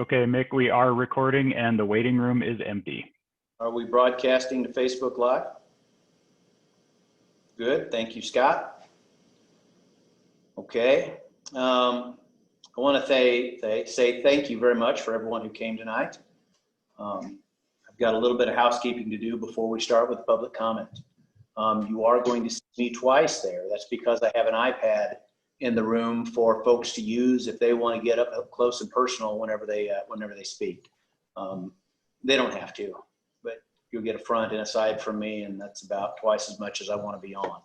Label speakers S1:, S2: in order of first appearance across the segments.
S1: Okay, Mick, we are recording and the waiting room is empty.
S2: Are we broadcasting to Facebook Live? Good, thank you, Scott. Okay, I want to say thank you very much for everyone who came tonight. I've got a little bit of housekeeping to do before we start with public comment. You are going to see me twice there. That's because I have an iPad in the room for folks to use if they want to get up close and personal whenever they speak. They don't have to, but you'll get a front and a side from me, and that's about twice as much as I want to be on.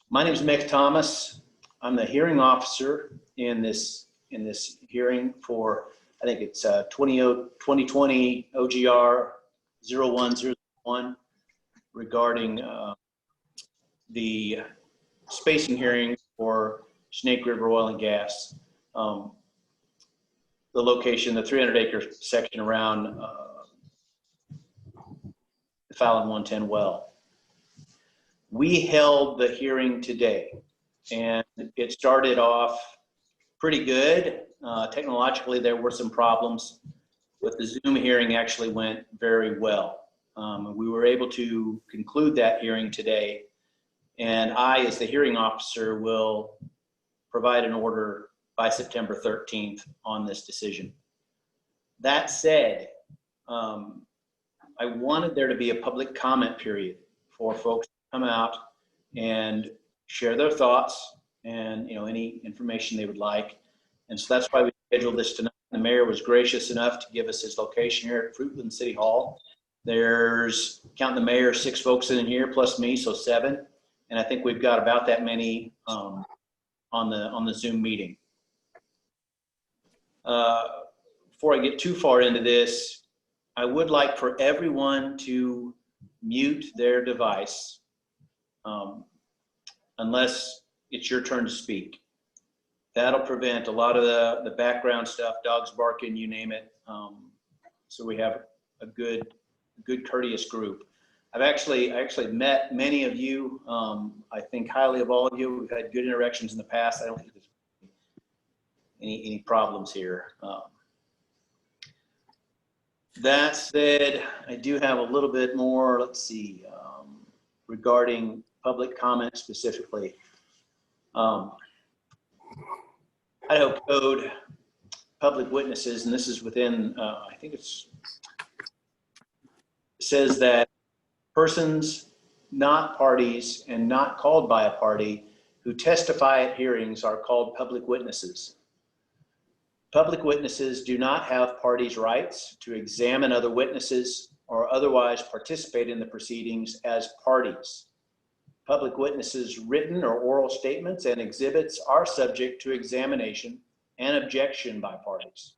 S2: My name is Mick Thomas. I'm the hearing officer in this hearing for, I think it's 2020 OGR-01-001 regarding the spacing hearing for Snake River Oil and Gas. The location, the 300-acre section around the Fallon 110 well. We held the hearing today, and it started off pretty good. Technologically, there were some problems, but the Zoom hearing actually went very well. We were able to conclude that hearing today, and I, as the hearing officer, will provide an order by September 13th on this decision. That said, I wanted there to be a public comment period for folks to come out and share their thoughts and any information they would like. And so that's why we scheduled this tonight. The mayor was gracious enough to give us his location here at Fruitland City Hall. There's, counting the mayor, 6 folks in here plus me, so 7. And I think we've got about that many on the Zoom meeting. Before I get too far into this, I would like for everyone to mute their device unless it's your turn to speak. That'll prevent a lot of the background stuff, dogs barking, you name it. So we have a good courteous group. I actually met many of you. I think highly of all of you. We've had good interactions in the past. I don't think there's any problems here. That said, I do have a little bit more, let's see, regarding public comment specifically. Idaho Code, public witnesses, and this is within, I think it says that persons not parties and not called by a party who testify at hearings are called public witnesses. Public witnesses do not have parties' rights to examine other witnesses or otherwise participate in the proceedings as parties. Public witnesses' written or oral statements and exhibits are subject to examination and objection by parties.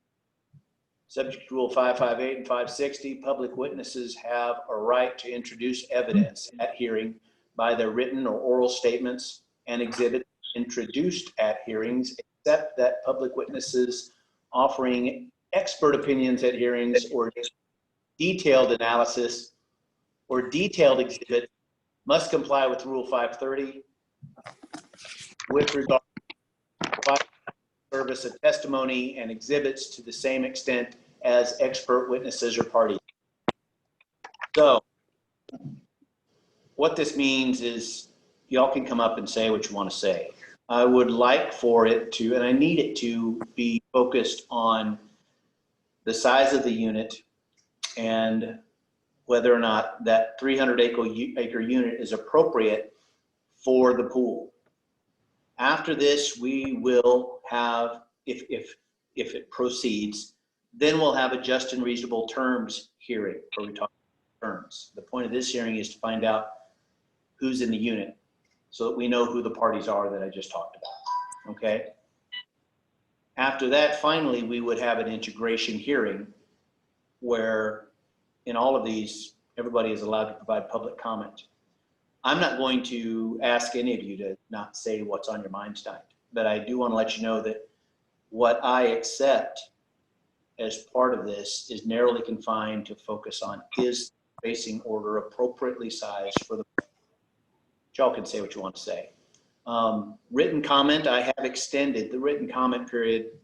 S2: Subject to Rule 558 and 560, public witnesses have a right to introduce evidence at hearing by their written or oral statements and exhibits introduced at hearings, except that public witnesses offering expert opinions at hearings or detailed analysis or detailed exhibit must comply with Rule 530 with regard to service of testimony and exhibits to the same extent as expert witnesses or parties. So what this means is y'all can come up and say what you want to say. I would like for it to, and I need it to be focused on the size of the unit and whether or not that 300-acre unit is appropriate for the pool. After this, we will have, if it proceeds, then we'll have a just and reasonable terms hearing where we talk terms. The point of this hearing is to find out who's in the unit so that we know who the parties are that I just talked about, okay? After that, finally, we would have an integration hearing where in all of these, everybody is allowed to provide public comment. I'm not going to ask any of you to not say what's on your mind tonight, but I do want to let you know that what I accept as part of this is narrowly confined to focus on is spacing order appropriately sized for the, y'all can say what you want to say. Written comment, I have extended the written comment period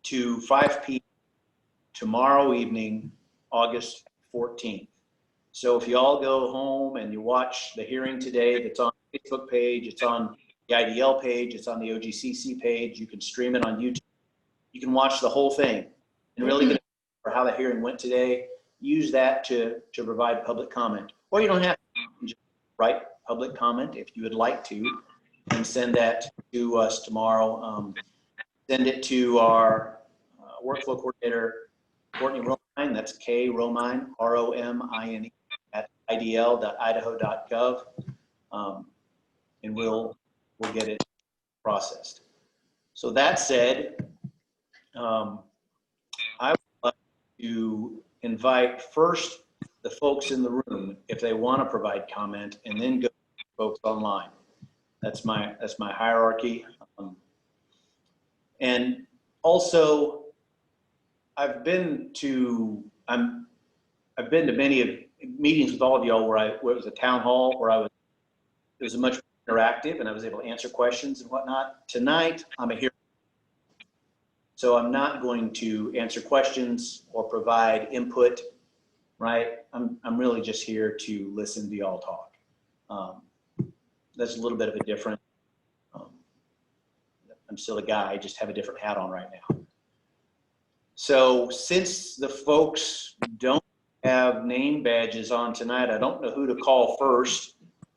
S2: to 5 p.m. tomorrow evening, August 14th. So if you all go home and you watch the hearing today, that's on the Facebook page, it's on the IDL page, it's on the OGCC page, you can stream it on YouTube. You can watch the whole thing and really get for how the hearing went today. Use that to provide public comment. Or you don't have to just write public comment if you would like to, and send that to us tomorrow. Send it to our workflow coordinator, Courtney Romine, that's K Romine, R-O-M-I-N-E, at idl.idaho.gov, and we'll get it processed. So that said, I would like to invite first the folks in the room if they want to provide comment, and then go to folks online. That's my hierarchy. And also, I've been to many meetings with all of y'all where it was a town hall where it was much more interactive and I was able to answer questions and whatnot. Tonight, I'm a hearer. So I'm not going to answer questions or provide input, right? I'm really just here to listen to y'all talk. That's a little bit of a different, I'm still a guy, I just have a different hat on right now. So since the folks don't have name badges on tonight, I don't know who to call first,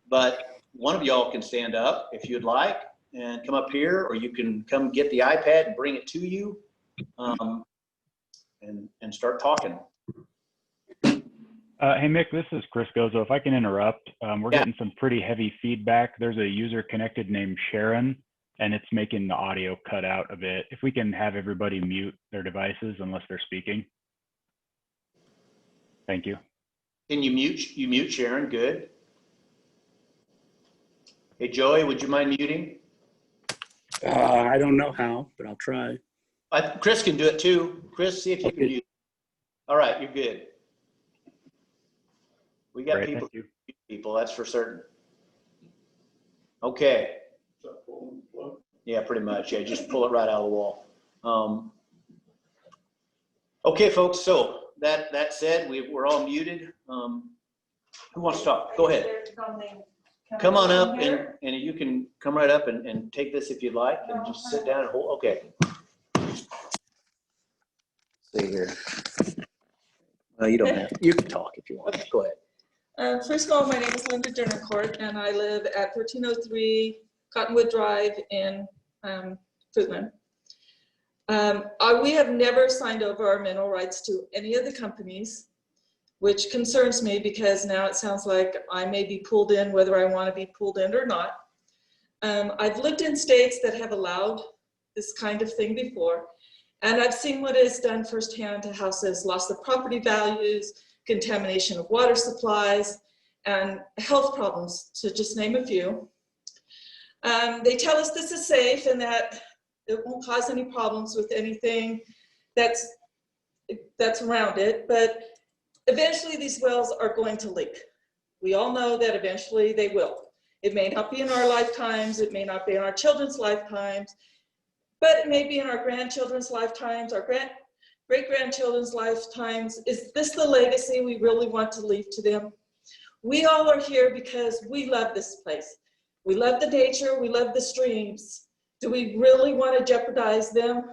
S2: but one of y'all can stand up if you'd like and come up here, or you can come get the iPad and bring it to you, and start talking.
S1: Hey Mick, this is Chris Gozzo. If I can interrupt, we're getting some pretty heavy feedback. There's a user connected named Sharon, and it's making the audio cut out a bit. If we can have everybody mute their devices unless they're speaking. Thank you.
S2: Can you mute Sharon? Good. Hey Joey, would you mind muting?
S3: I don't know how, but I'll try.
S2: Chris can do it too. Chris, see if you can mute. All right, you're good. We got people, that's for certain. Okay. Yeah, pretty much. Yeah, just pull it right out of the wall. Okay, folks. So that said, we're all muted. Who wants to talk? Go ahead. Come on up, and you can come right up and take this if you'd like, and just sit down and hold. Okay. Stay here. You don't have. You can talk if you want. Go ahead.
S4: First of all, my name is Linda Dernacourt, and I live at 1303 Cottonwood Drive in Fruitland. We have never signed over our mineral rights to any of the companies, which concerns me because now it sounds like I may be pulled in whether I want to be pulled in or not. I've lived in states that have allowed this kind of thing before, and I've seen what is done firsthand to houses, loss of property values, contamination of water supplies, and health problems, to just name a few. They tell us this is safe and that it won't cause any problems with anything that's around it, but eventually these wells are going to leak. We all know that eventually they will. It may not be in our lifetimes, it may not be in our children's lifetimes, but it may be in our grandchildren's lifetimes, our great-grandchildren's lifetimes. Is this the legacy we really want to leave to them? We all are here because we love this place. We love the nature, we love the streams. Do we really want to jeopardize them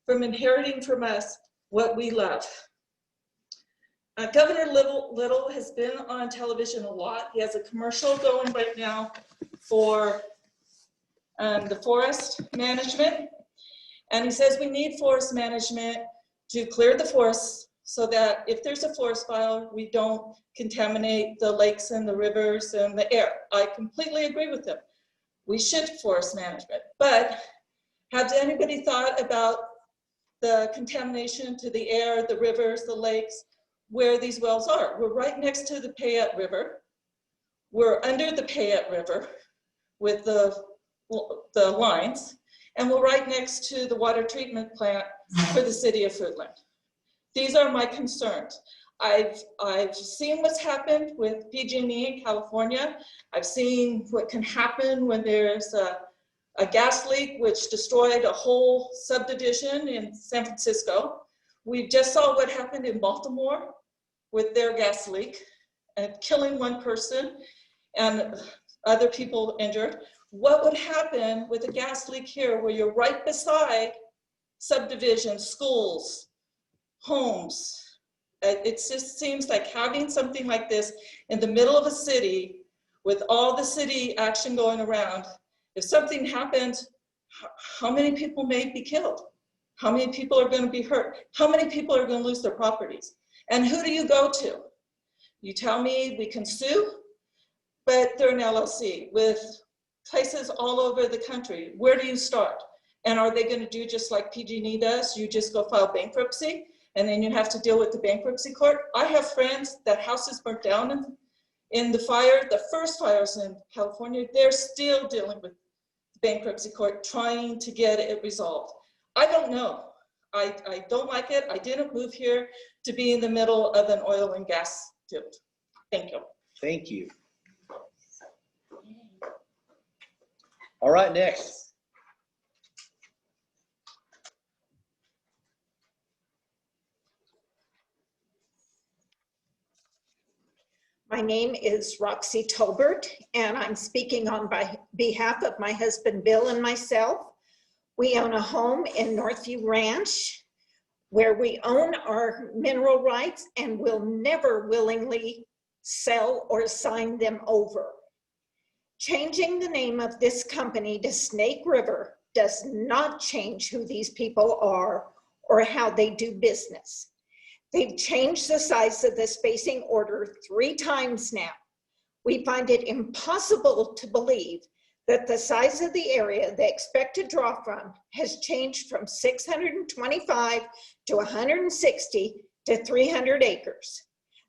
S4: from inheriting from us what we love? Governor Little has been on television a lot. He has a commercial going right now for the forest management. And he says we need forest management to clear the forests so that if there's a forest fire, we don't contaminate the lakes and the rivers and the air. I completely agree with him. We should forest management, but has anybody thought about the contamination to the air, the rivers, the lakes, where these wells are? We're right next to the Payette River. We're under the Payette River with the lines, and we're right next to the water treatment plant for the city of Fruitland. These are my concerns. I've seen what's happened with PG&E in California. I've seen what can happen when there's a gas leak which destroyed a whole subdivision in San Francisco. We just saw what happened in Baltimore with their gas leak and killing one person and other people injured. What would happen with a gas leak here where you're right beside subdivisions, schools, homes? It just seems like having something like this in the middle of a city with all the city action going around, if something happens, how many people may be killed? How many people are going to be hurt? How many people are going to lose their properties? And who do you go to? You tell me we can sue, but they're an LLC with places all over the country. Where do you start? And are they going to do just like PG&E does? You just go file bankruptcy and then you have to deal with the bankruptcy court. I have friends that houses burnt down in the fire, the first fires in California. They're still dealing with the bankruptcy court trying to get it resolved. I don't know. I don't like it. I didn't move here to be in the middle of an oil and gas field. Thank you.
S2: Thank you. All right, next.
S5: My name is Roxy Tolbert, and I'm speaking on behalf of my husband, Bill, and myself. We own a home in Northview Ranch where we own our mineral rights and will never willingly sell or sign them over. Changing the name of this company to Snake River does not change who these people are or how they do business. They've changed the size of the spacing order 3 times now. We find it impossible to believe that the size of the area they expect to draw from has changed from 625 to 160 to 300 acres.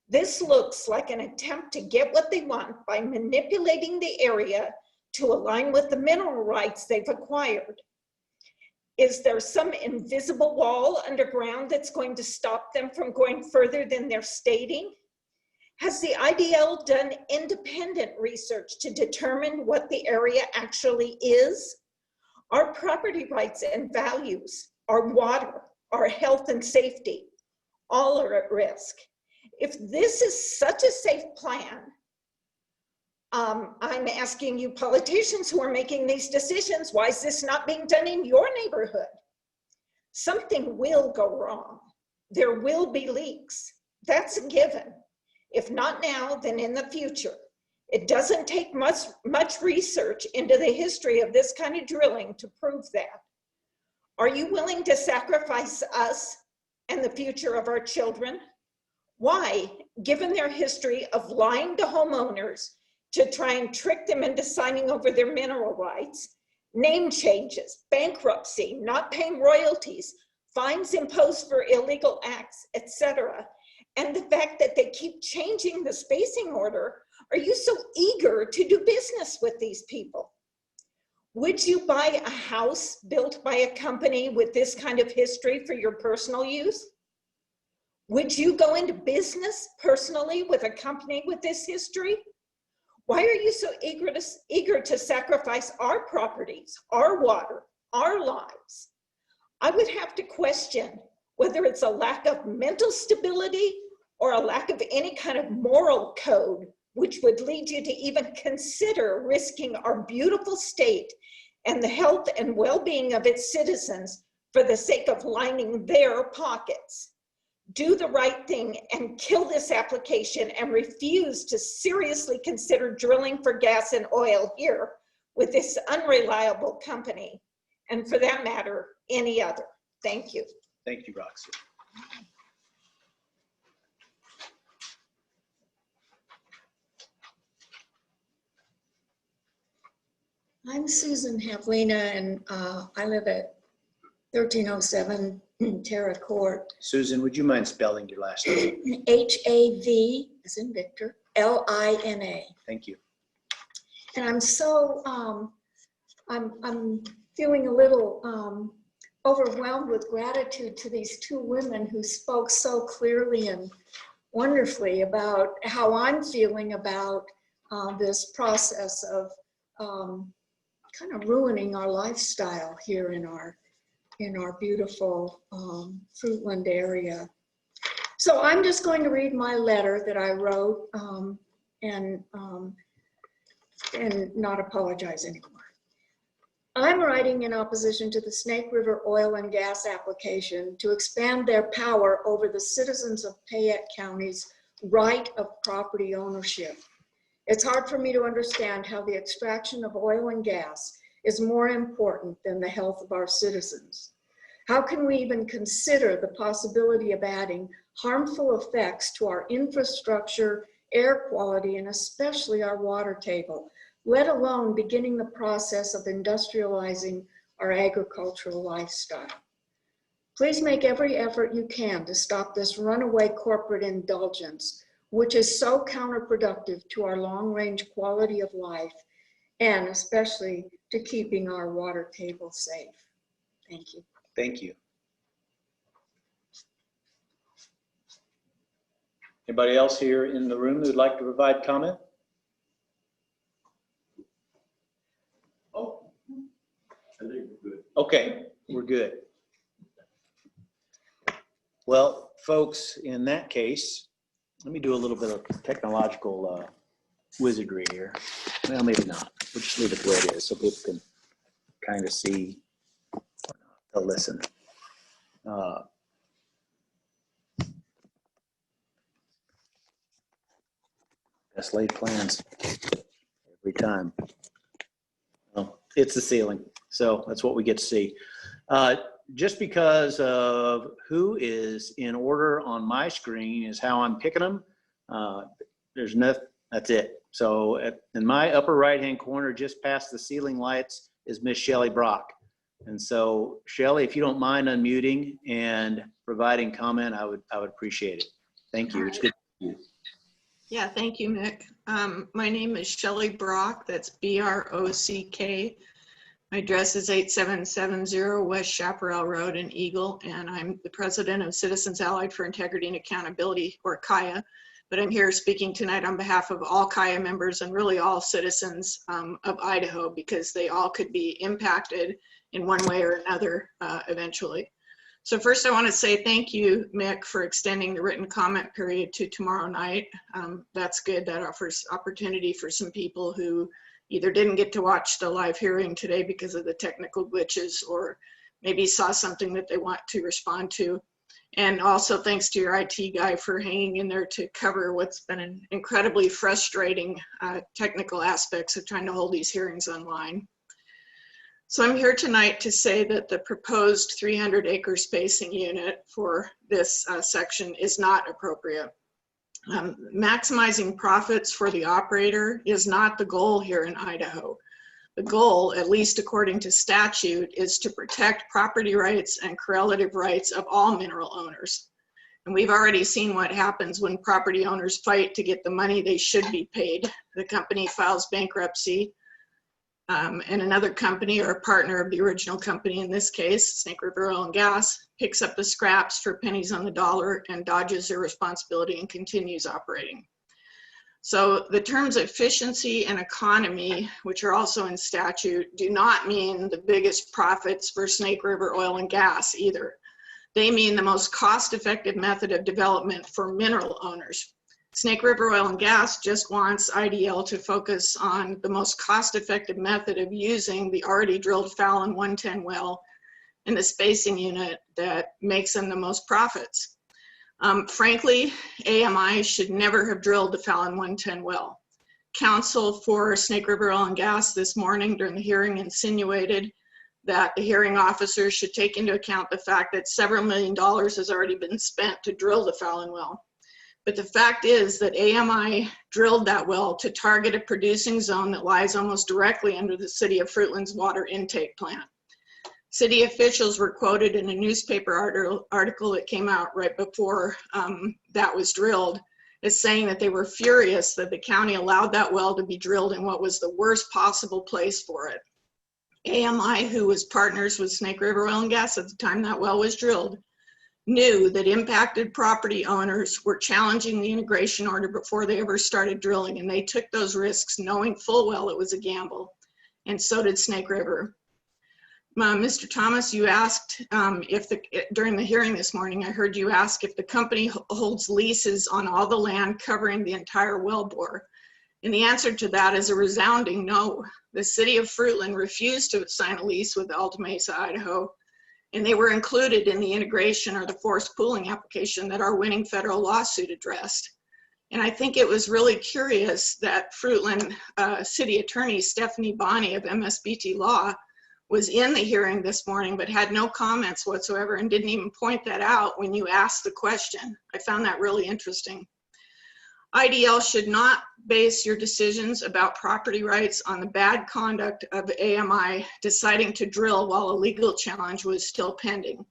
S5: This looks like an attempt to get what they want by manipulating the area to align with the mineral rights they've acquired. Is there some invisible wall underground that's going to stop them from going further than they're stating? Has the IDL done independent research to determine what the area actually is? Our property rights and values, our water, our health and safety, all are at risk. If this is such a safe plan, I'm asking you politicians who are making these decisions, why is this not being done in your neighborhood? Something will go wrong. There will be leaks. That's a given. If not now, then in the future. It doesn't take much research into the history of this kind of drilling to prove that. Are you willing to sacrifice us and the future of our children? Why, given their history of lying to homeowners to try and trick them into signing over their mineral rights, name changes, bankruptcy, not paying royalties, fines imposed for illegal acts, etc., and the fact that they keep changing the spacing order, are you so eager to do business with these people? Would you buy a house built by a company with this kind of history for your personal use? Would you go into business personally with a company with this history? Why are you so eager to sacrifice our properties, our water, our lives? I would have to question whether it's a lack of mental stability or a lack of any kind of moral code, which would lead you to even consider risking our beautiful state and the health and well-being of its citizens for the sake of lining their pockets. Do the right thing and kill this application and refuse to seriously consider drilling for gas and oil here with this unreliable company, and for that matter, any other. Thank you.
S2: Thank you, Roxy.
S6: I'm Susan Havlina, and I live at 1307 Terra Court.
S2: Susan, would you mind spelling your last name?
S6: H-A-V, as in Victor, L-I-N-A.
S2: Thank you.
S6: And I'm so, I'm feeling a little overwhelmed with gratitude to these 2 women who spoke so clearly and wonderfully about how I'm feeling about this process of kind of ruining our lifestyle here in our beautiful Fruitland area. So I'm just going to read my letter that I wrote and not apologize anymore. I'm writing in opposition to the Snake River oil and gas application to expand their power over the citizens of Payette County's right of property ownership. It's hard for me to understand how the extraction of oil and gas is more important than the health of our citizens. How can we even consider the possibility of adding harmful effects to our infrastructure, air quality, and especially our water table, let alone beginning the process of industrializing our agricultural lifestyle? Please make every effort you can to stop this runaway corporate indulgence, which is so counterproductive to our long-range quality of life, and especially to keeping our water table safe. Thank you.
S2: Thank you. Anybody else here in the room who'd like to provide comment? Oh, I think we're good. Okay, we're good. Well, folks, in that case, let me do a little bit of technological wizardry here. Well, maybe not. We'll just leave it the way it is so people can kind of see. They'll listen. Best laid plans every time. Well, it's the ceiling, so that's what we get to see. Just because of who is in order on my screen is how I'm picking them. There's nothing, that's it. So in my upper right-hand corner, just past the ceiling lights, is Miss Shelley Brock. And so, Shelley, if you don't mind unmuting and providing comment, I would appreciate it. Thank you. It's good to see you.
S7: Yeah, thank you, Mick. My name is Shelley Brock. That's B-R-O-C-K. My address is 8770 West Chaparral Road in Eagle, and I'm the president of Citizens Allied for Integrity and Accountability, or CAIA. But I'm here speaking tonight on behalf of all CAIA members and really all citizens of Idaho, because they all could be impacted in one way or another eventually. So first I want to say thank you, Mick, for extending the written comment period to tomorrow night. That's good. That offers opportunity for some people who either didn't get to watch the live hearing today because of the technical glitches, or maybe saw something that they want to respond to. And also thanks to your IT guy for hanging in there to cover what's been an incredibly frustrating technical aspects of trying to hold these hearings online. So I'm here tonight to say that the proposed 300-acre spacing unit for this section is not appropriate. Maximizing profits for the operator is not the goal here in Idaho. The goal, at least according to statute, is to protect property rights and correlative rights of all mineral owners. And we've already seen what happens when property owners fight to get the money they should be paid. The company files bankruptcy, and another company, or a partner of the original company in this case, Snake River Oil and Gas, picks up the scraps for pennies on the dollar and dodges their responsibility and continues operating. So the terms efficiency and economy, which are also in statute, do not mean the biggest profits for Snake River Oil and Gas either. They mean the most cost-effective method of development for mineral owners. Snake River Oil and Gas just wants IDL to focus on the most cost-effective method of using the already drilled Fallon 110 well in the spacing unit that makes them the most profits. Frankly, AMI should never have drilled the Fallon 110 well. Counsel for Snake River Oil and Gas this morning during the hearing insinuated that the hearing officers should take into account the fact that several $1 million has already been spent to drill the Fallon well. But the fact is that AMI drilled that well to target a producing zone that lies almost directly under the city of Fruitland's water intake plant. City officials were quoted in a newspaper article that came out right before that was drilled as saying that they were furious that the county allowed that well to be drilled in what was the worst possible place for it. AMI, who was partners with Snake River Oil and Gas at the time that well was drilled, knew that impacted property owners were challenging the integration order before they ever started drilling, and they took those risks knowing full well it was a gamble. and so did Snake River. Mr. Thomas, you asked during the hearing this morning, I heard you ask if the company holds leases on all the land covering the entire wellbore. And the answer to that is a resounding no. The city of Fruitland refused to sign a lease with Alta Mesa, Idaho, and they were included in the integration or the forced pooling application that our winning federal lawsuit addressed. And I think it was really curious that Fruitland City Attorney Stephanie Bonney of MSBT Law was in the hearing this morning, but had no comments whatsoever and didn't even point that out when you asked the question. I found that really interesting. IDL should not base your decisions about property rights on the bad conduct of AMI deciding to drill while a legal challenge was still pending.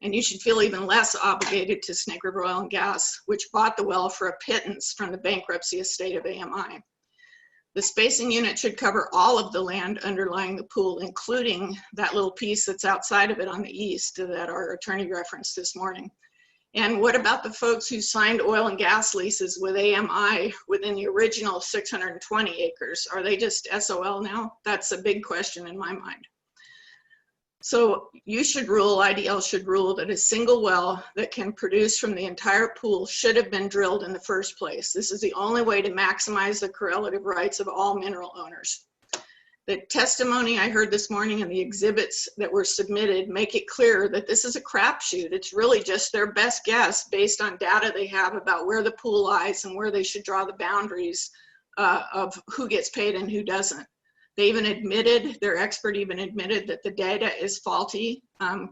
S7: And you should feel even less obligated to Snake River Oil and Gas, which bought the well for a pittance from the bankruptcy estate of AMI. The spacing unit should cover all of the land underlying the pool, including that little piece that's outside of it on the east that our attorney referenced this morning. And what about the folks who signed oil and gas leases with AMI within the original 620 acres? Are they just SOL now? That's a big question in my mind. So you should rule, IDL should rule, that a single well that can produce from the entire pool should have been drilled in the first place. This is the only way to maximize the correlative rights of all mineral owners. The testimony I heard this morning and the exhibits that were submitted make it clear that this is a crapshoot. It's really just their best guess based on data they have about where the pool lies and where they should draw the boundaries of who gets paid and who doesn't. They even admitted, their expert even admitted that the data is faulty,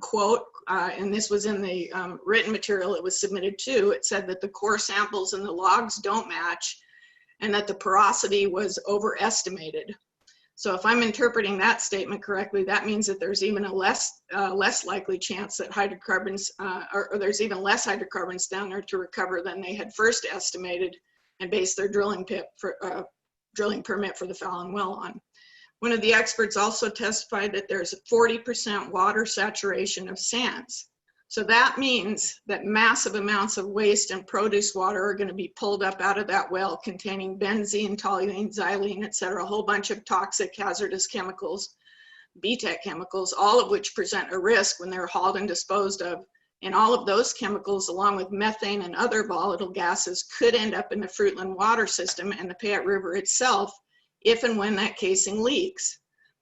S7: quote, and this was in the written material it was submitted to. It said that the core samples and the logs don't match and that the porosity was overestimated. So if I'm interpreting that statement correctly, that means that there's even a less likely chance that hydrocarbons, or there's even less hydrocarbons down there to recover than they had first estimated and based their drilling permit for the Fallon well on. One of the experts also testified that there's 40% water saturation of sands. So that means that massive amounts of waste and produce water are going to be pulled up out of that well containing benzene, toluene, xylene, et cetera, a whole bunch of toxic hazardous chemicals, BTEC chemicals, all of which present a risk when they're hauled and disposed of. And all of those chemicals, along with methane and other volatile gases, could end up in the Fruitland water system and the Payette River itself if and when that casing leaks.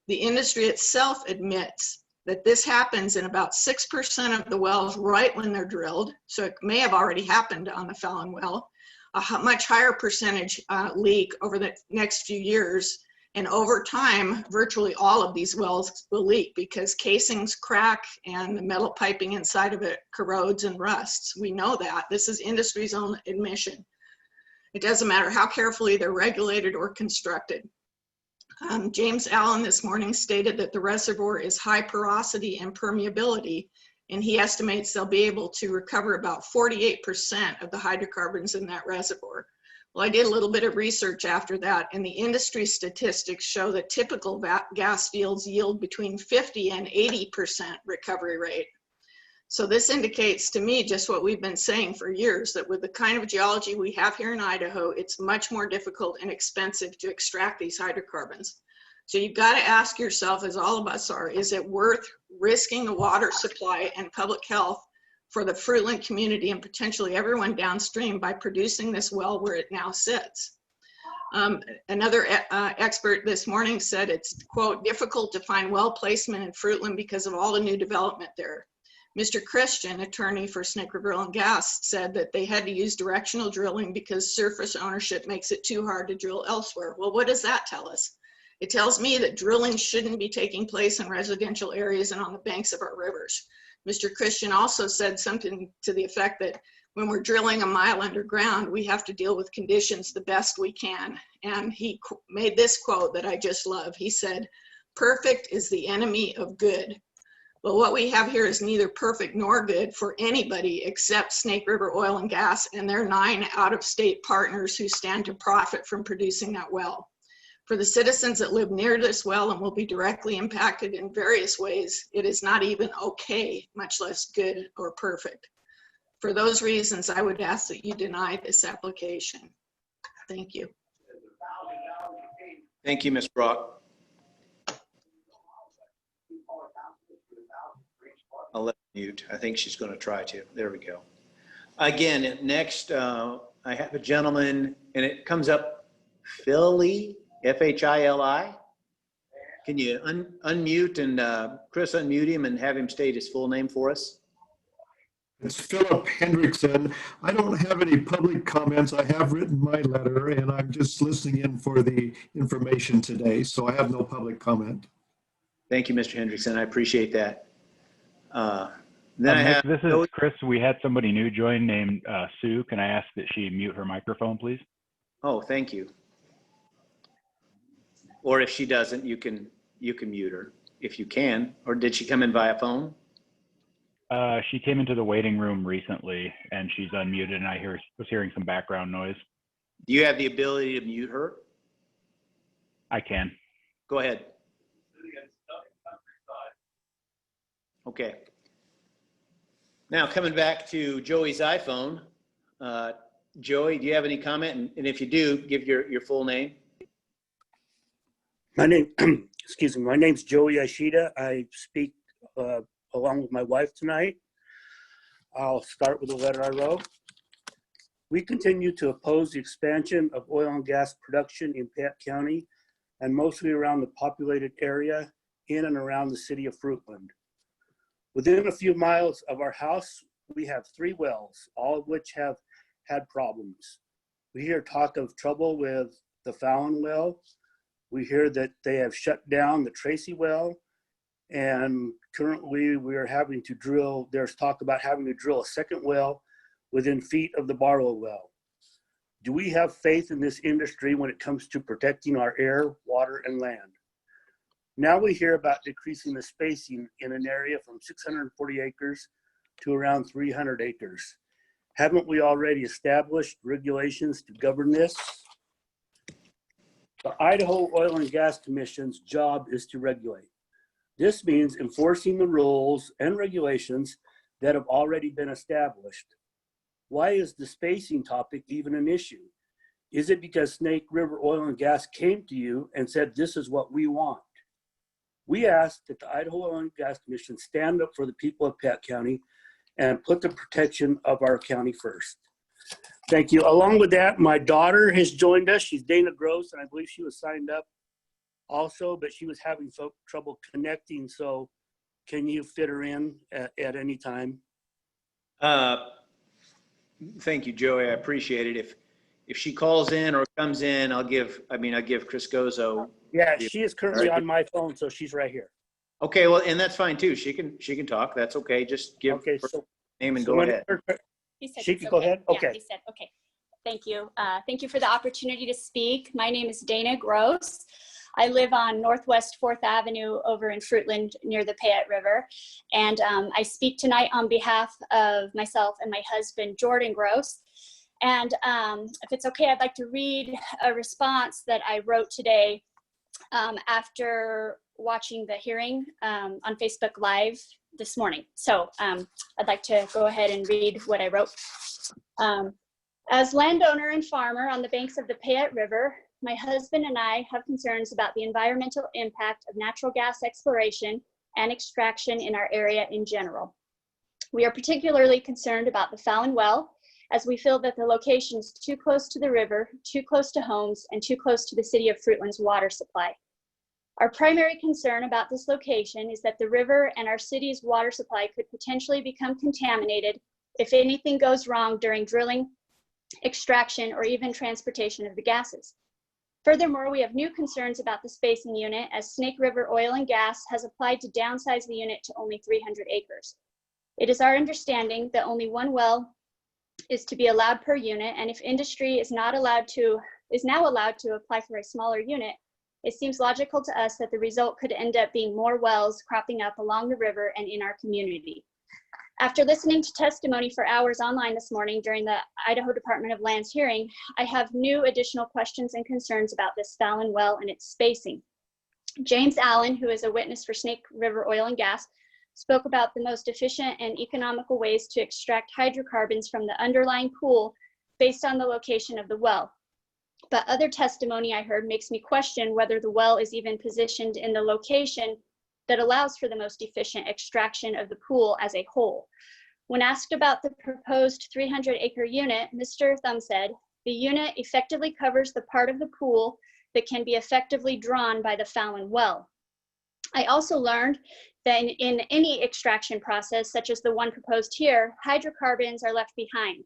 S7: The industry itself admits that this happens in about 6% of the wells right when they're drilled. So it may have already happened on the Fallon well. A much higher percentage leak over the next few years. And over time, virtually all of these wells will leak because casings crack and the metal piping inside of it corrodes and rusts. We know that. This is industry's own admission. It doesn't matter how carefully they're regulated or constructed. James Allen this morning stated that the reservoir is high porosity and permeability, and he estimates they'll be able to recover about 48% of the hydrocarbons in that reservoir. Well, I did a little bit of research after that, and the industry statistics show that typical gas fields yield between 50 and 80% recovery rate. So this indicates to me just what we've been saying for years, that with the kind of geology we have here in Idaho, it's much more difficult and expensive to extract these hydrocarbons. So you've got to ask yourself, as all of us are, is it worth risking the water supply and public health for the Fruitland community and potentially everyone downstream by producing this well where it now sits? Another expert this morning said it's, quote, difficult to find well placement in Fruitland because of all the new development there. Mr. Christian, attorney for Snake River Oil and Gas, said that they had to use directional drilling because surface ownership makes it too hard to drill elsewhere. Well, what does that tell us? It tells me that drilling shouldn't be taking place in residential areas and on the banks of our rivers. Mr. Christian also said something to the effect that when we're drilling a mile underground, we have to deal with conditions the best we can. And he made this quote that I just love. He said, "Perfect is the enemy of good." Well, what we have here is neither perfect nor good for anybody except Snake River Oil and Gas and their 9 out-of-state partners who stand to profit from producing that well. For the citizens that live near this well and will be directly impacted in various ways, it is not even okay, much less good or perfect. For those reasons, I would ask that you deny this application. Thank you.
S2: Thank you, Ms. Brock. I'll let her mute. I think she's going to try to. There we go. Again, next, I have a gentleman, and it comes up Philly, F-H-I-L-I. Can you unmute and Chris, unmute him and have him state his full name for us?
S8: It's Philip Hendrickson. I don't have any public comments. I have written my letter, and I'm just listening in for the information today, so I have no public comment.
S2: Thank you, Mr. Hendrickson. I appreciate that.
S1: Nick, this is Chris. We had somebody new join named Sue. Can I ask that she mute her microphone, please?
S2: Oh, thank you. Or if she doesn't, you can mute her if you can. Or did she come in via phone?
S1: She came into the waiting room recently, and she's unmuted, and I was hearing some background noise.
S2: Do you have the ability to mute her?
S1: I can.
S2: Go ahead. Okay. Now coming back to Joey's iPhone. Joey, do you have any comment? And if you do, give your full name.
S3: My name, excuse me, my name's Joey Ishida. I speak along with my wife tonight. I'll start with the letter I wrote. We continue to oppose the expansion of oil and gas production in Piatt County and mostly around the populated area in and around the city of Fruitland. Within a few miles of our house, we have 3 wells, all of which have had problems. We hear talk of trouble with the Fallon well. We hear that they have shut down the Tracy well, and currently we are having to drill, there's talk about having to drill a second well within feet of the Barlow well. Do we have faith in this industry when it comes to protecting our air, water, and land? Now we hear about decreasing the spacing in an area from 640 acres to around 300 acres. Haven't we already established regulations to govern this? The Idaho Oil and Gas Commission's job is to regulate. This means enforcing the rules and regulations that have already been established. Why is the spacing topic even an issue? Is it because Snake River Oil and Gas came to you and said, this is what we want? We ask that the Idaho Oil and Gas Commission stand up for the people of Piatt County and put the protection of our county first. Thank you. Along with that, my daughter has joined us. She's Dana Gross, and I believe she was signed up also, but she was having trouble connecting. So can you fit her in at any time?
S2: Thank you, Joey. I appreciate it. If she calls in or comes in, I'll give Chris Gozzo.
S3: Yeah, she is currently on my phone, so she's right here.
S2: Okay, well, and that's fine too. She can talk. That's okay. Just give her name and go ahead.
S3: She can go ahead? Okay.
S9: Yeah, he said, okay. Thank you. Thank you for the opportunity to speak. My name is Dana Gross. I live on Northwest 4th Avenue over in Fruitland near the Piatt River. And I speak tonight on behalf of myself and my husband, Jordan Gross. And if it's okay, I'd like to read a response that I wrote today after watching the hearing on Facebook Live this morning. So I'd like to go ahead and read what I wrote. As landowner and farmer on the banks of the Piatt River, my husband and I have concerns about the environmental impact of natural gas exploration and extraction in our area in general. We are particularly concerned about the Fallon well, as we feel that the location is too close to the river, too close to homes, and too close to the city of Fruitland's water supply. Our primary concern about this location is that the river and our city's water supply could potentially become contaminated if anything goes wrong during drilling, extraction, or even transportation of the gases. Furthermore, we have new concerns about the spacing unit, as Snake River Oil and Gas has applied to downsize the unit to only 300 acres. It is our understanding that only 1 well is to be allowed per unit, and if industry is now allowed to apply for a smaller unit, it seems logical to us that the result could end up being more wells cropping up along the river and in our community. After listening to testimony for hours online this morning during the Idaho Department of Land's hearing, I have new additional questions and concerns about this Fallon well and its spacing. James Allen, who is a witness for Snake River Oil and Gas, spoke about the most efficient and economical ways to extract hydrocarbons from the underlying pool based on the location of the well. But other testimony I heard makes me question whether the well is even positioned in the location that allows for the most efficient extraction of the pool as a whole. When asked about the proposed 300-acre unit, Mr. Thumb said, "The unit effectively covers the part of the pool that can be effectively drawn by the Fallon well." I also learned that in any extraction process, such as the one proposed here, hydrocarbons are left behind.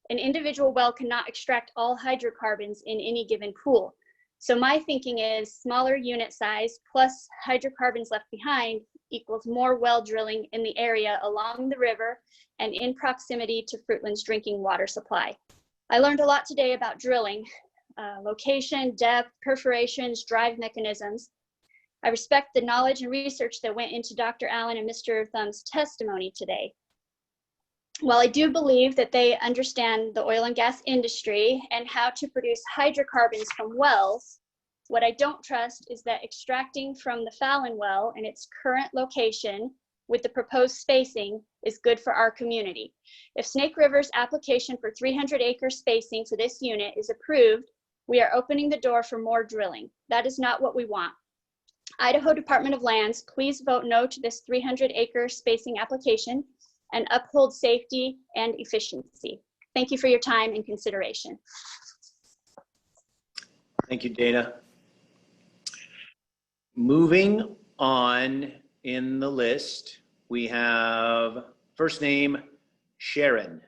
S9: An individual well cannot extract all hydrocarbons in any given pool. So my thinking is smaller unit size plus hydrocarbons left behind equals more well drilling in the area along the river and in proximity to Fruitland's drinking water supply. I learned a lot today about drilling, location, depth, perforations, drive mechanisms. I respect the knowledge and research that went into Dr. Allen and Mr. Thumb's testimony today. While I do believe that they understand the oil and gas industry and how to produce hydrocarbons from wells, what I don't trust is that extracting from the Fallon well in its current location with the proposed spacing is good for our community. If Snake River's application for 300-acre spacing for this unit is approved, we are opening the door for more drilling. That is not what we want. Idaho Department of Lands, please vote no to this 300-acre spacing application and uphold safety and efficiency. Thank you for your time and consideration.
S2: Thank you, Dana. Moving on in the list, we have first name Sharon.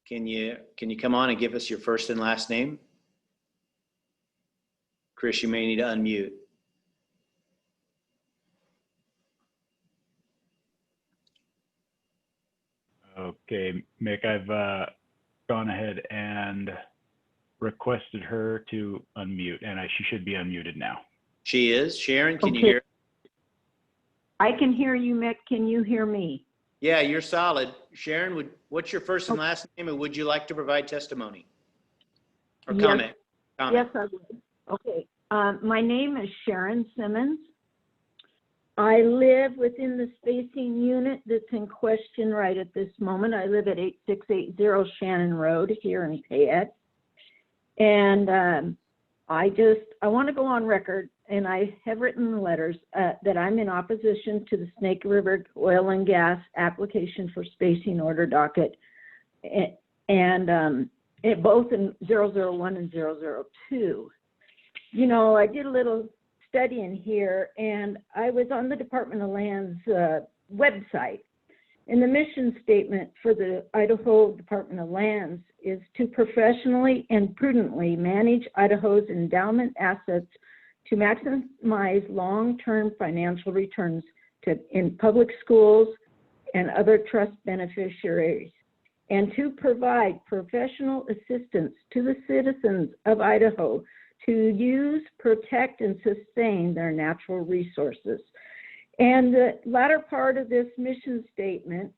S2: Can you come on and give us your first and last name? Chris, you may need to unmute.
S1: Okay, Mick, I've gone ahead and requested her to unmute, and she should be unmuted now.
S2: She is. Sharon, can you
S10: Okay.
S2: hear?
S10: I can hear you, Mick. Can you hear me?
S2: Yeah, you're solid. Sharon, what's your first and last name, and would you like to provide testimony or
S10: Yes.
S2: comment?
S10: Yes, I would. Okay. My name is Sharon Simmons. I live within the spacing unit that's in question right at this moment. I live at 8680 Shannon Road here in Fayette. And I want to go on record, and I have written letters that I'm in opposition to the Snake River oil and gas application for spacing order docket, and both in 001 and 002. You know, I did a little studying here, and I was on the Department of Land's website, and the mission statement for the Idaho Department of Lands is to professionally and prudently manage Idaho's endowment assets to maximize long-term financial returns in public schools and other trust beneficiaries, and to provide professional assistance to the citizens of Idaho to use, protect, and sustain their natural resources. And the latter part of this mission statement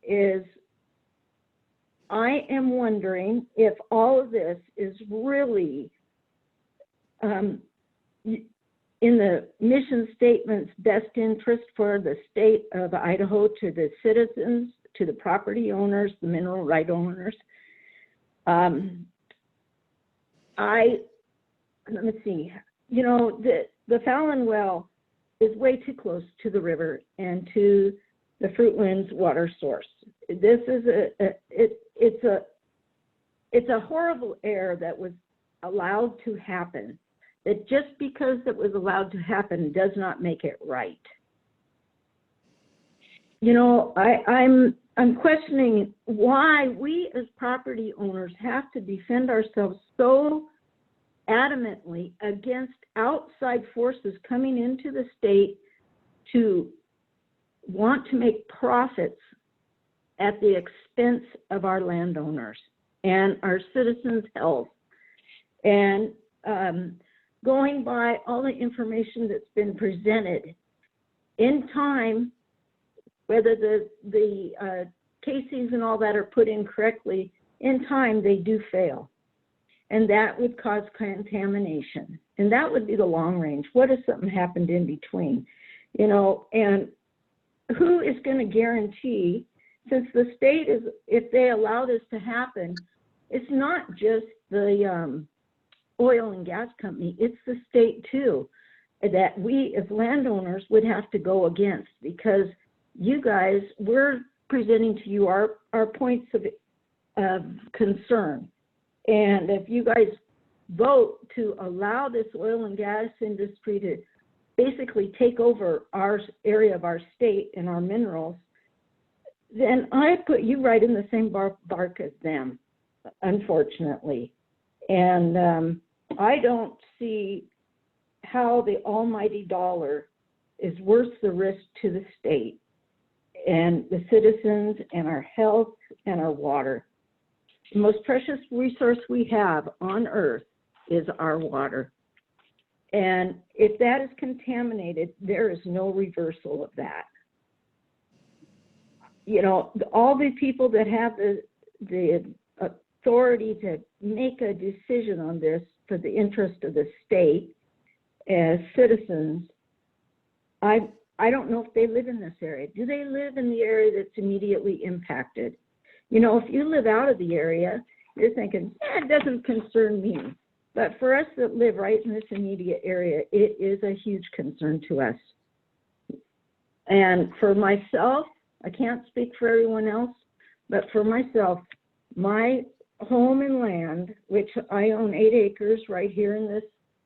S10: is, I am wondering if all of this is really in the mission statement's best interest for the state of Idaho, to the citizens, to the property owners, the mineral right owners. Let me see, you know, the Fallon well is way too close to the river and to the Fruitlands water source. This is it's a horrible error that was allowed to happen, that just because it was allowed to happen does not make it right. You know, I'm questioning why we as property owners have to defend ourselves so adamantly against outside forces coming into the state to want to make profits at the expense of our landowners and our citizens' health. And going by all the information that's been presented, in time, whether the casings and all that are put in correctly, in time they do fail. And that would cause contamination. And that would be the long range. What if something happened in between? You know, and who is going to guarantee, since the state is, if they allow this to happen, it's not just the oil and gas company, it's the state too. that we as landowners would have to go against, because you guys, we're presenting to you our points of concern. And if you guys vote to allow this oil and gas industry to basically take over our area of our state and our minerals, then I put you right in the same bark as them, unfortunately. And I don't see how the almighty dollar is worth the risk to the state and the citizens and our health and our water. The most precious resource we have on earth is our water. And if that is contaminated, there is no reversal of that. You know, all the people that have the authority to make a decision on this for the interest of the state as citizens, I don't know if they live in this area. Do they live in the area that's immediately impacted? You know, if you live out of the area, you're thinking, it doesn't concern me. But for us that live right in this immediate area, it is a huge concern to us. And for myself, I can't speak for everyone else, but for myself, my home and land, which I own 8 acres right here in this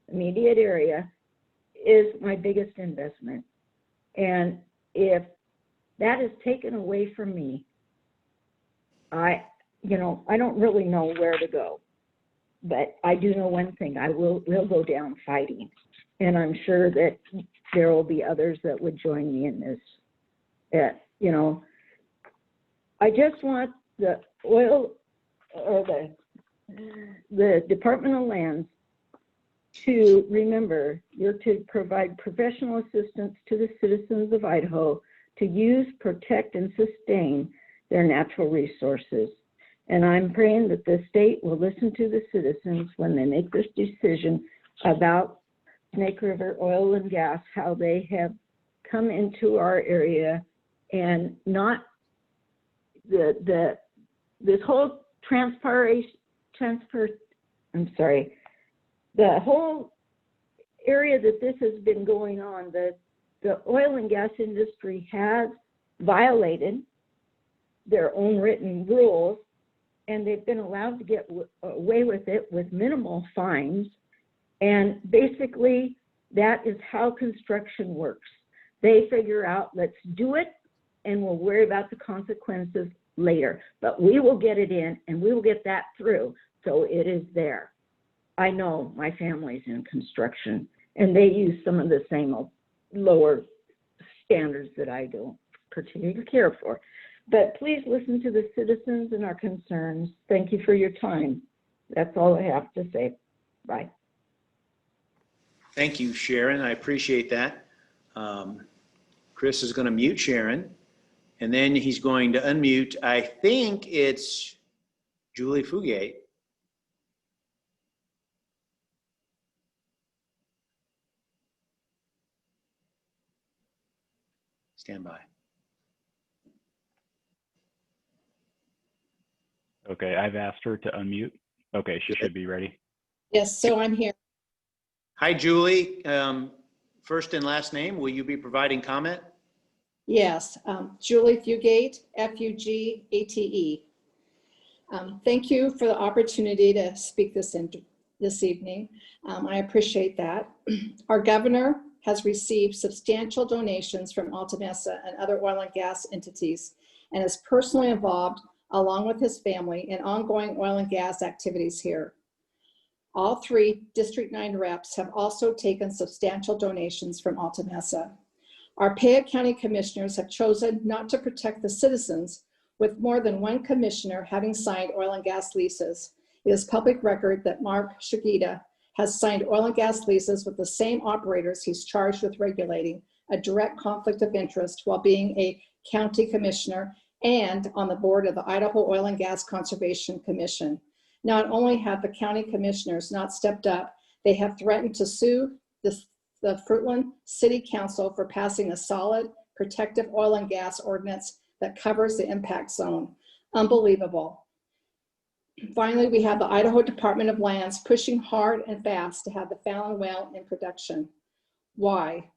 S10: immediate area, is my biggest investment. And if that is taken away from me, I don't really know where to go. But I do know one thing, we'll go down fighting. And I'm sure that there will be others that would join me in this. I just want the oil or the Department of Lands to remember you're to provide professional assistance to the citizens of Idaho to use, protect, and sustain their natural resources. And I'm praying that the state will listen to the citizens when they make this decision about Snake River oil and gas, how they have come into our area, and not this whole the whole area that this has been going on, the oil and gas industry has violated their own written rules, and they've been allowed to get away with it with minimal fines. And basically, that is how construction works. They figure out, let's do it, and we'll worry about the consequences later. But we will get it in, and we will get that through, so it is there. I know my family's in construction, and they use some of the same lower standards that I don't particularly care for. But please listen to the citizens and our concerns. Thank you for your time. That's all I have to say. Bye.
S2: Thank you, Sharon. I appreciate that. Chris is going to mute Sharon, and then he's going to unmute, I think it's Julie Fugate. Stand by.
S1: Okay, I've asked her to unmute. Okay, she should be ready.
S11: Yes, so I'm here.
S2: Hi, Julie. First and last name, will you be providing comment?
S11: Yes, Julie Fugate, F-U-G-A-T-E. Thank you for the opportunity to speak this evening. I appreciate that. Our governor has received substantial donations from Alta Mesa and other oil and gas entities, and is personally involved, along with his family, in ongoing oil and gas activities here. All 3 District 9 reps have also taken substantial donations from Alta Mesa. Our Payette County commissioners have chosen not to protect the citizens, with more than 1 commissioner having signed oil and gas leases. It is public record that Mark Shigita has signed oil and gas leases with the same operators he's charged with regulating, a direct conflict of interest while being a county commissioner and on the board of the Idaho Oil and Gas Conservation Commission. Not only have the county commissioners not stepped up, they have threatened to sue the Fruitland City Council for passing a solid, protective oil and gas ordinance that covers the impact zone. Unbelievable. Finally, we have the Idaho Department of Lands pushing hard and fast to have the Fallon well in production. Why?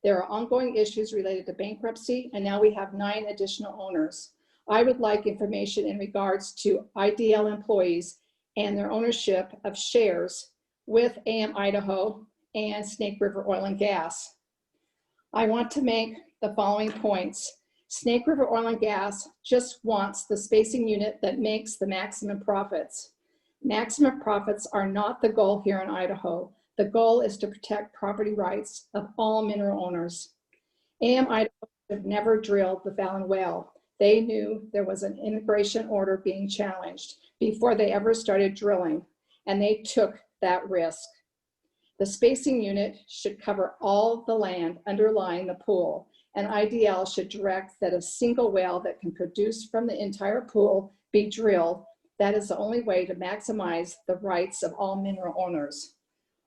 S11: There are ongoing issues related to bankruptcy, and now we have 9 additional owners. I would like information in regards to IDL employees and their ownership of shares with AM Idaho and Snake River Oil and Gas. I want to make the following points. Snake River Oil and Gas just wants the spacing unit that makes the maximum profits. Maximum profits are not the goal here in Idaho. The goal is to protect property rights of all mineral owners. AM Idaho have never drilled the Fallon well. They knew there was an integration order being challenged before they ever started drilling, and they took that risk. The spacing unit should cover all the land underlying the pool, and IDL should direct that a single well that can produce from the entire pool be drilled. That is the only way to maximize the rights of all mineral owners.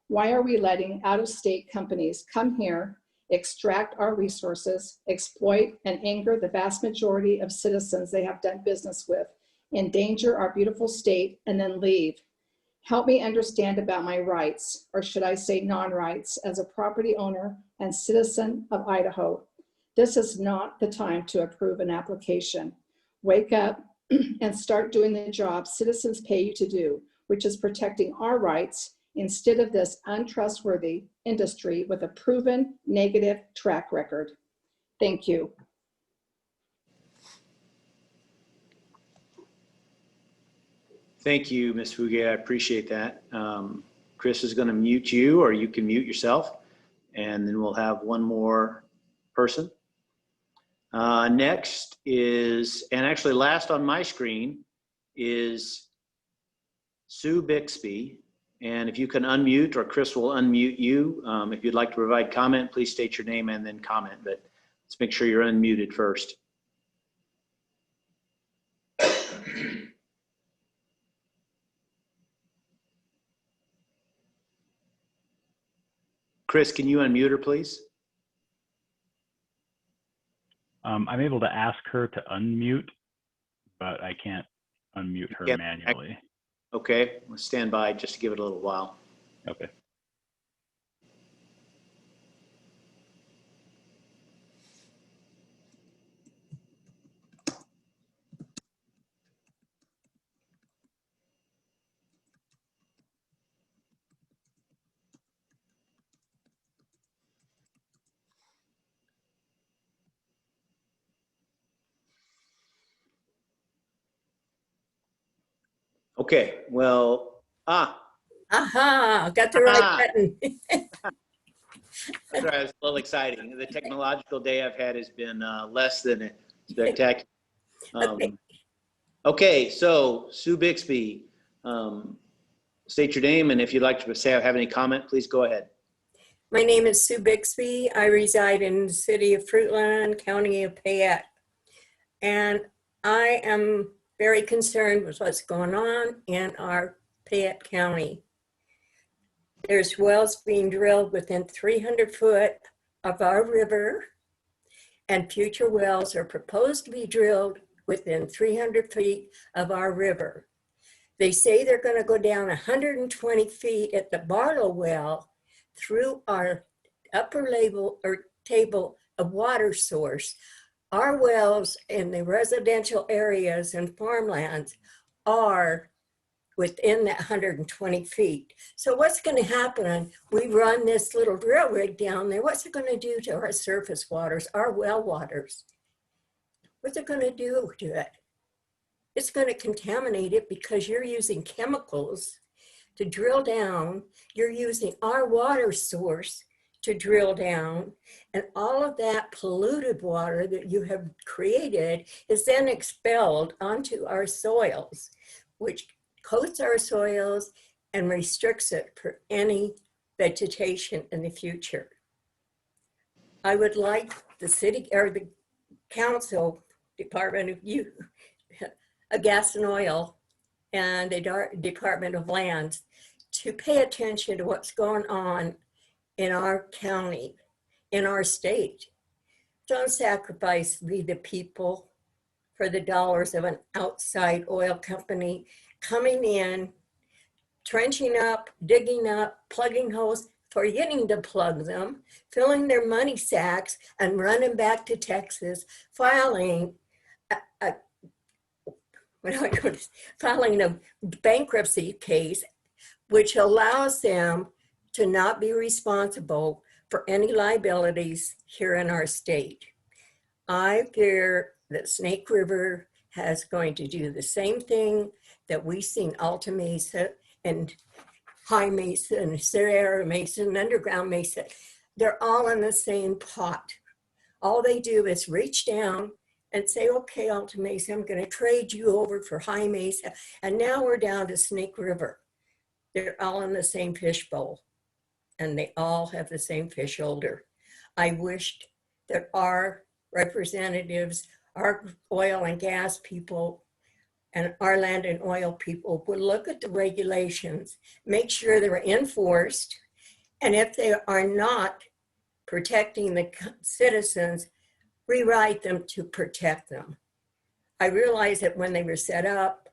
S11: Why are we letting out-of-state companies come here, extract our resources, exploit and anger the vast majority of citizens they have done business with, endanger our beautiful state, and then leave? Help me understand about my rights, or should I say non-rights, as a property owner and citizen of Idaho. This is not the time to approve an application. Wake up and start doing the job citizens pay you to do, which is protecting our rights instead of this untrustworthy industry with a proven negative track record. Thank you.
S2: Thank you, Ms. Fuge. I appreciate that. Chris is going to mute you, or you can mute yourself, and then we'll have one more person. Next is, and actually last on my screen, is Sue Bixby. And if you can unmute, or Chris will unmute you. If you'd like to provide comment, please state your name and then comment, but let's make sure you're unmuted first. Chris, can you unmute her, please?
S1: I'm able to ask her to unmute, but I can't unmute her manually.
S2: Okay, we'll stand by just to give it a little while.
S1: Okay.
S2: Okay, well,
S12: Aha, got the right button.
S2: that's right, it's a little exciting. The technological day I've had has been less than spectacular. Okay, so Sue Bixby, state your name, and if you'd like to have any comment, please go ahead.
S12: My name is Sue Bixby. I reside in the city of Fruitland, county of Payette. And I am very concerned with what's going on in our Payette County. There's wells being drilled within 300 foot of our river, and future wells are proposed to be drilled within 300 feet of our river. They say they're going to go down 120 feet at the Barlow well through our upper table of water source. Our wells in the residential areas and farmlands are within that 120 feet. So what's going to happen? We run this little drill rig down there. What's it going to do to our surface waters, our well waters? What's it going to do to it? It's going to contaminate it because you're using chemicals to drill down. You're using our water source to drill down, and all of that polluted water that you have created is then expelled onto our soils, which coats our soils and restricts it for any vegetation in the future. I would like the city or the council, Department of Gas and Oil, and the Department of Lands to pay attention to what's going on in our county, in our state. Don't sacrifice the people for the dollars of an outside oil company coming in, trenching up, digging up, plugging holes. forgetting to plug them, filling their money sacks, and running back to Texas, filing filing a bankruptcy case, which allows them to not be responsible for any liabilities here in our state. I fear that Snake River is going to do the same thing that we've seen Alta Mesa and High Mesa and Sierra Mesa and Underground Mesa. They're all in the same pot. All they do is reach down and say, okay, Alta Mesa, I'm going to trade you over for High Mesa. And now we're down to Snake River. They're all in the same fishbowl, and they all have the same fish holder. I wished that our representatives, our oil and gas people, and our land and oil people would look at the regulations, make sure they're enforced, and if they are not protecting the citizens, rewrite them to protect them. I realize that when they were set up,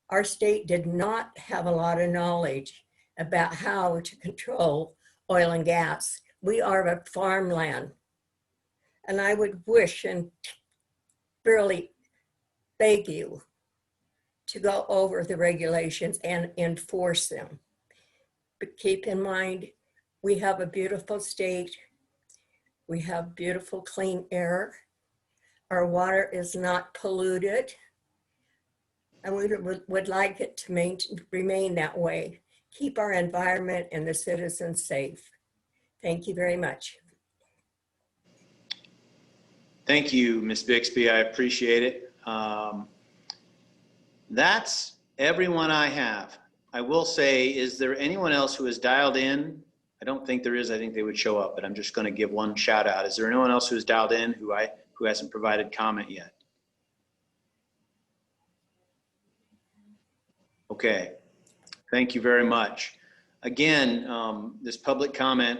S12: our state did not have a lot of knowledge about how to control oil and gas. We are a farmland. And I would wish and really beg you to go over the regulations and enforce them. But keep in mind, we have a beautiful state. We have beautiful clean air. Our water is not polluted. And we would like it to remain that way. Keep our environment and the citizens safe. Thank you very much.
S2: Thank you, Ms. Bixby. I appreciate it. That's everyone I have. I will say, is there anyone else who has dialed in? I don't think there is. I think they would show up, but I'm just going to give one shout out. Is there anyone else who has dialed in who hasn't provided comment yet? Okay. Thank you very much. Again, this public comment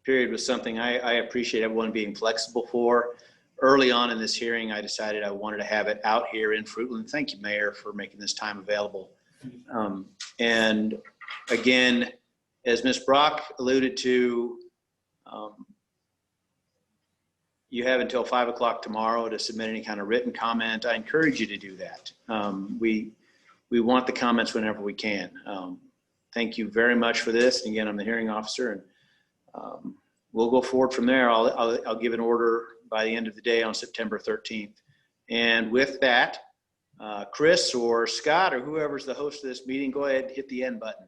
S2: period was something I appreciate everyone being flexible for. Early on in this hearing, I decided I wanted to have it out here in Fruitland. Thank you, Mayor, for making this time available. And again, as Ms. Brock alluded to, you have until 5 o'clock tomorrow to submit any kind of written comment. I encourage you to do that. We want the comments whenever we can. Thank you very much for this. And again, I'm the hearing officer, and we'll go forward from there. I'll give an order by the end of the day on September 13th. And with that, Chris or Scott or whoever's the host of this meeting, go ahead and hit the end button.